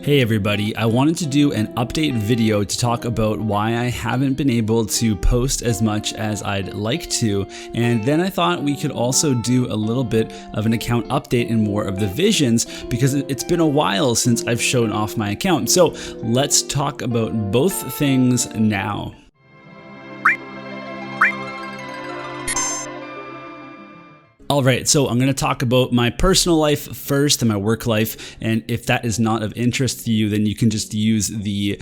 Hey everybody, I wanted to do an update video to talk about why I haven't been able to post as much as I'd like to, and then I thought we could also do a little bit of an account update and more of the visions because it's been a while since I've shown off my account. So let's talk about both things now. All right, so I'm going to talk about my personal life first and my work life, and if that is not of interest to you, then you can just use the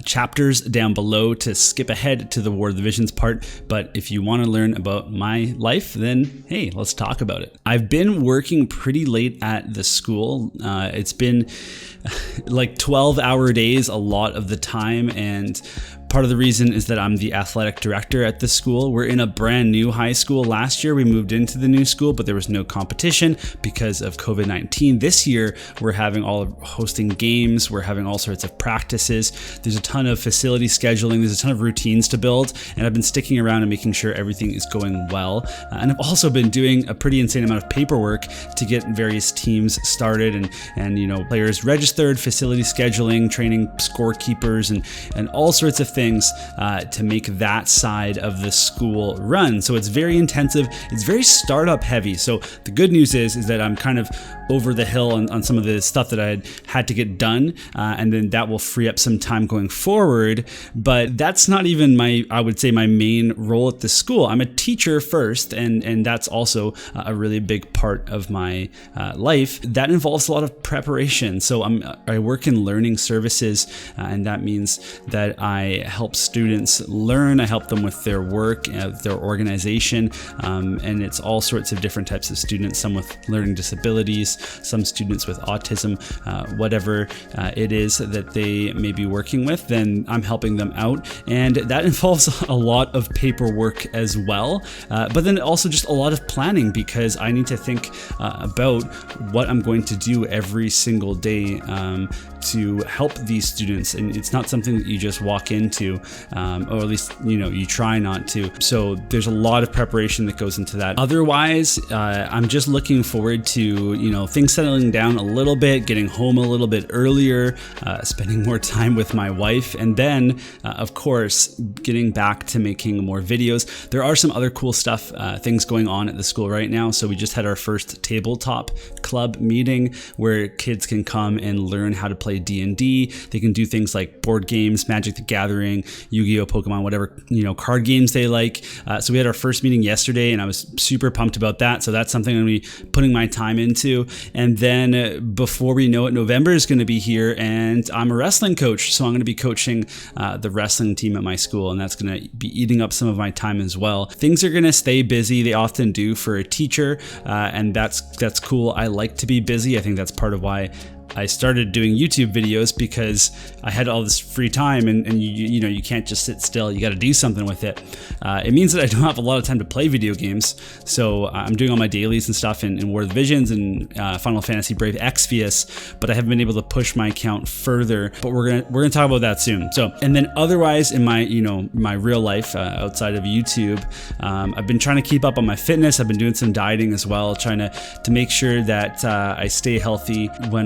chapters down below to skip ahead to the War of the Visions part. But if you want to learn about my life, then hey, let's talk about it. I've been working pretty late at the school. It's been like 12-hour days a lot of the time, and part of the reason is that I'm the athletic director at the school. We're in a brand new high school. Last year we moved into the new school, but there was no competition because of COVID-19. This year we're hosting games, we're having all sorts of practices. There's a ton of facility scheduling, there's a ton of routines to build, and I've been sticking around and making sure everything is going well. And I've also been doing a pretty insane amount of paperwork to get various teams started and you know, players registered, facility scheduling, training scorekeepers, and all sorts of things to make that side of the school run. So it's very intensive, it's very startup heavy. So the good news is that I'm kind of over the hill on some of the stuff that I had to get done, and then that will free up some time going forward. But that's not even I would say my main role at the school. I'm a teacher first, and that's also a really big part of my life. That involves a lot of preparation. So I work in learning services, and that means that I help students learn, I help them with their work, their organization, and it's all sorts of different types of students, some with learning disabilities, some students with autism, whatever it is that they may be working with, then I'm helping them out. And that involves a lot of paperwork as well, but then also just a lot of planning because I need to think about what I'm going to do every single day to help these students. And it's not something that you just walk into, or at least, you know, you try not to. So there's a lot of preparation that goes into that. Otherwise, I'm just looking forward to, you know, things settling down a little bit, getting home a little bit earlier, spending more time with my wife, and then, of course, getting back to making more videos. There are some other cool stuff, things going on at the school right now. So we just had our first tabletop club meeting where kids can come and learn how to play D&D. They can do things like board games, Magic the Gathering, Yu-Gi-Oh, Pokemon, whatever, you know, card games they like. So we had our first meeting yesterday and I was super pumped about that. So that's something I'm going to be putting my time into. And then before we know it, November is going to be here and I'm a wrestling coach. So I'm going to be coaching the wrestling team at my school, and that's going to be eating up some of my time as well. Things are going to stay busy. They often do for a teacher, and that's cool. I like to be busy. I think that's part of why I started doing YouTube videos, because I had all this free time and you know, you can't just sit still, you got to do something with it. It means that I don't have a lot of time to play video games, so I'm doing all my dailies and stuff in War of the Visions and Final Fantasy Brave Exvius, but I haven't been able to push my account further, but we're gonna talk about that soon. So, and then otherwise in my, you know, my real life outside of YouTube, I've been trying to keep up on my fitness. I've been doing some dieting as well, trying to make sure that I stay healthy when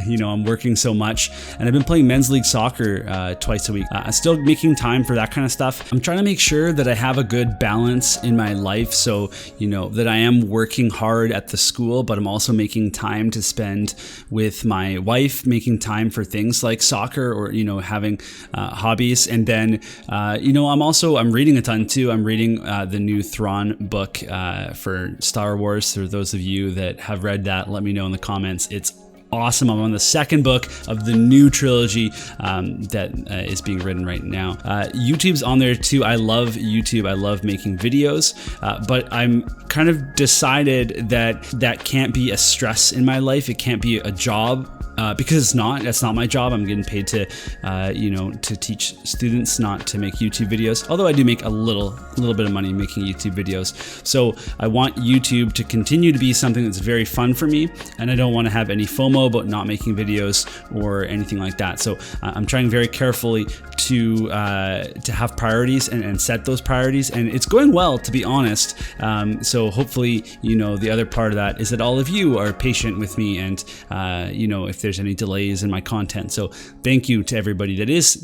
you know, I'm working so much. And I've been playing men's league soccer twice a week. I'm still making time for that kind of stuff. I'm trying to make sure that I have a good balance in my life, so, you know, that I am working hard at the school, but I'm also making time to spend with my wife, making time for things like soccer or, you know, having hobbies. And then, you know, I'm reading a ton too. I'm reading the new Thrawn book for Star Wars. For those of you that have read that, let me know in the comments. It's awesome. I'm on the second book of the new trilogy that is being written right now. YouTube's on there too. I love YouTube. I love making videos, but I'm kind of decided that that can't be a stress in my life. It can't be a job. Because that's not my job. I'm getting paid to, you know, to teach students, not to make YouTube videos. Although I do make a little bit of money making YouTube videos. So I want YouTube to continue to be something that's very fun for me, and I don't want to have any FOMO know about not making videos or anything like that. So I'm trying very carefully to have priorities and set those priorities, and it's going well, to be honest. So hopefully, the other part of that is that all of you are patient with me, and if there's any delays in my content. So thank you to everybody that is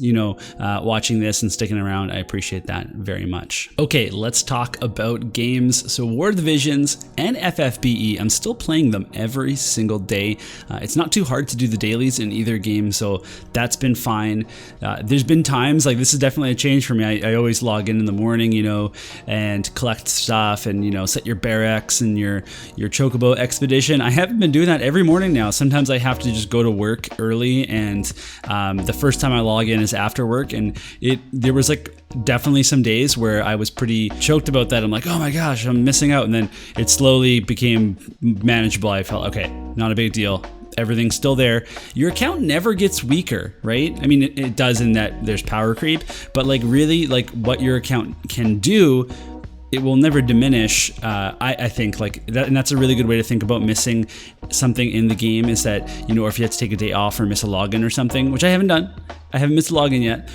watching this and sticking around. I appreciate that very much. Okay, let's talk about games. So War of the Visions and FFBE, I'm still playing them every single day. It's not too hard to do the dailies in either game, so that's been fine. There's been times, like this is definitely a change for me. I always log in the morning, and collect stuff and, set your barracks and your chocobo expedition. I haven't been doing that every morning now. Sometimes I have to just go to work early, and the first time I log in is after work, and there was like definitely some days where I was pretty choked about that. I'm like, oh my gosh, I'm missing out. And then it slowly became manageable. I felt, okay, not a big deal. Everything's still there. Your account never gets weaker, right? I mean, it does in that there's power creep, but like really like what your account can do, it will never diminish. I think like that, and that's a really good way to think about missing something in the game, is that, or if you have to take a day off or miss a login or something, which I haven't done. I haven't missed a login yet,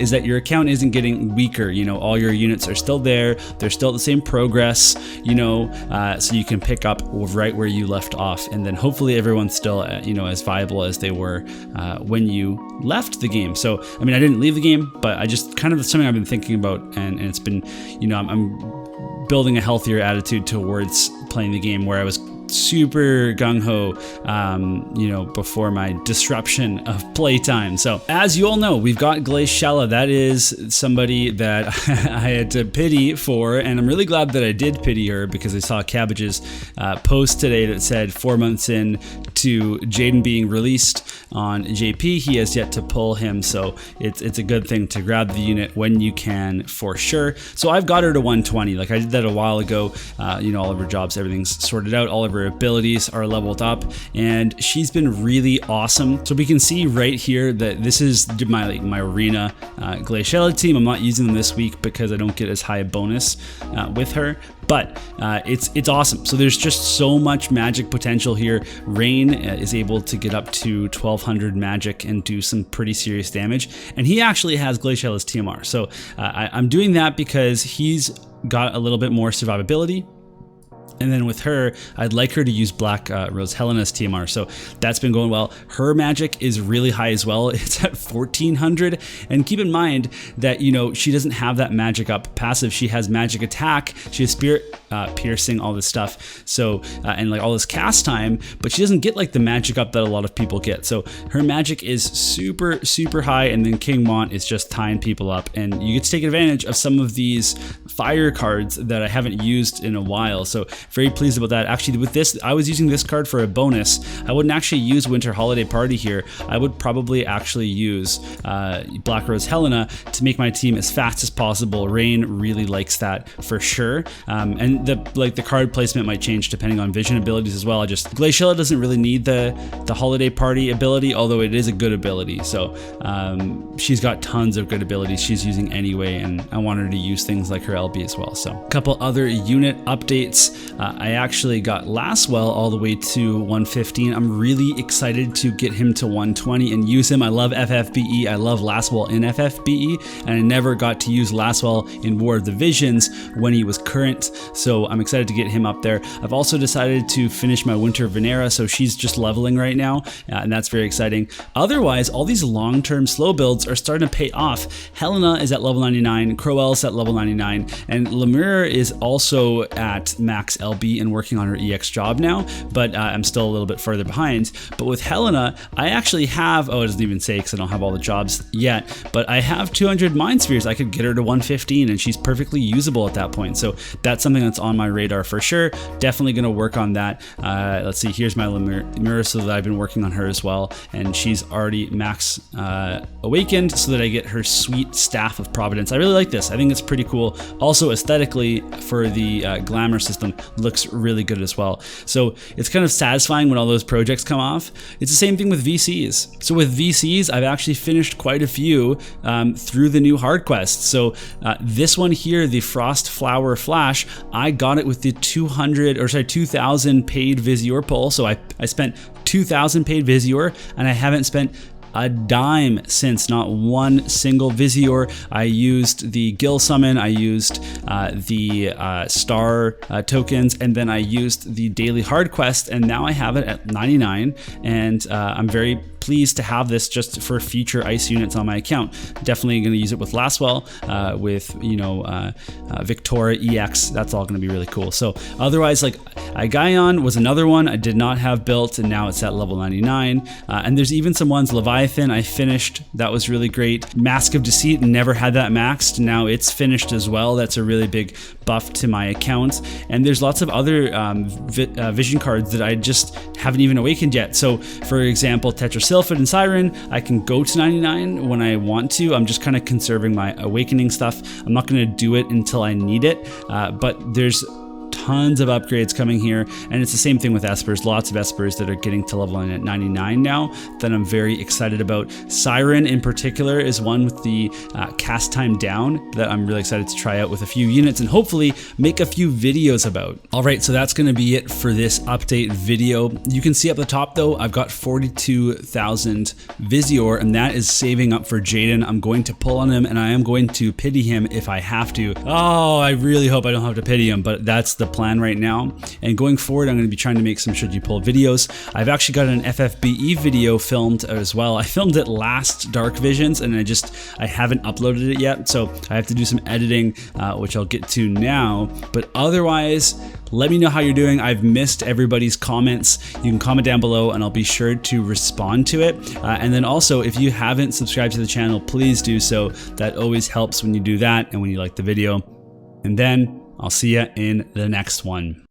is that your account isn't getting weaker. All your units are still there. They're still at the same progress, so you can pick up right where you left off. And then hopefully everyone's still, as viable as they were when you left the game. So, I mean, I didn't leave the game, but I just kind of something I've been thinking about, and it's been, I'm building a healthier attitude towards playing the game, where I was super gung-ho, before my disruption of playtime. So as you all know, we've got Glaciella. That is somebody that I had to pity for, and I'm really glad that I did pity her, because I saw Cabbage's post today that said 4 months in to Jaden being released on JP, he has yet to pull him. So it's a good thing to grab the unit when you can, for sure. So I've got her to 120. Like I did that a while ago. All of her jobs, everything's sorted out. All of her abilities are leveled up, and she's been really awesome. So we can see right here that this is my arena Glaciella team. I'm not using them this week because I don't get as high a bonus with her, but it's awesome. So there's just so much magic potential here. Rain is able to get up to 1200 magic and do some pretty serious damage, and he actually has Glaciella's TMR. So I'm doing that because he's got a little bit more survivability. And then with her, I'd like her to use Black Rose Helena's TMR. So that's been going well. Her magic is really high as well. It's at 1400. And keep in mind that, she doesn't have that magic up passive. She has magic attack. She has spirit piercing, all this stuff. So, and like all this cast time, but she doesn't get like the magic up that a lot of people get. So her magic is super, super high. And then King Mont is just tying people up. And you get to take advantage of some of these fire cards that I haven't used in a while. So very pleased about that. Actually, with this, I was using this card for a bonus. I wouldn't actually use Winter Holiday Party here. I would probably actually use Black Rose Helena to make my team as fast as possible. Rain really likes that for sure. And the card placement might change depending on vision abilities as well. Glaciella doesn't really need the Holiday Party ability, although it is a good ability. So she's got tons of good abilities she's using anyway, and I want her to use things like her LB as well. So a couple other unit updates. I actually got Laswell all the way to 115. I'm really excited to get him to 120 and use him. I love FFBE. I love Laswell in FFBE, and I never got to use Laswell in War of the Visions when he was current. So I'm excited to get him up there. I've also decided to finish my Winter Venera, so she's just leveling right now, and that's very exciting. Otherwise, all these long-term slow builds are starting to pay off. Helena is at level 99, Crowell's at level 99, and Lemur is also at max LB and working on her EX job now, but I'm still a little bit further behind. But with Helena, I actually have, it doesn't even say because I don't have all the jobs yet, but I have 200 Mind Spheres. I could get her to 115 and she's perfectly usable at that point. So that's something that's on my radar for sure. Definitely going to work on that. Let's see, here's my Lemur, so that I've been working on her as well, and she's already max awakened so that I get her sweet Staff of Providence. I really like this. I think it's pretty cool. Also aesthetically for the glamour system, looks really good as well. So it's kind of satisfying when all those projects come off. It's the same thing with VCs. So with VCs, I've actually finished quite a few through the new hard quests. So this one here, the Frost Flower flash, I got it with the 2000 paid Visior pull. So I spent 2,000 paid Visior, and I haven't spent a dime since, not one single Visior. I used the Gil summon, I used the star tokens, and then I used the daily hard quest, and now I have it at 99, and I'm very pleased to have this just for future ice units on my account. Definitely going to use it with Lastwell, with Victoria EX. That's all going to be really cool. So otherwise, like Gaion was another one I did not have built, and now it's at level 99. And there's even some ones, Leviathan I finished, that was really great. Mask of Deceit, never had that maxed, now it's finished as well. That's a really big buff to my account. And there's lots of other vision cards that I just haven't even awakened yet. So for example, Tetrasylphid and Siren, I can go to 99 when I want to. I'm just kind of conserving my awakening stuff. I'm not going to do it until I need it, but there's tons of upgrades coming here, and it's the same thing with Espers. Lots of Espers that are getting to level 99 now that I'm very excited about. Siren in particular is one with the cast time down that I'm really excited to try out with a few units and hopefully make a few videos about. All right, so that's going to be it for this update video. You can see up the top though, I've got 42,000 Visior, and that is saving up for Jaden. I'm going to pull on him, and I am going to pity him if I have to. Oh, I really hope I don't have to pity him, but that's the plan right now. And going forward, I'm going to be trying to make some should you pull videos. I've actually got an FFBE video filmed as well. I filmed it last Dark Visions, and I haven't uploaded it yet, so I have to do some editing, which I'll get to now. But otherwise, let me know how you're doing. I've missed everybody's comments. You can comment down below and I'll be sure to respond to it. And then also, if you haven't subscribed to the channel, please do so. That always helps when you do that and when you like the video. And then I'll see you in the next one.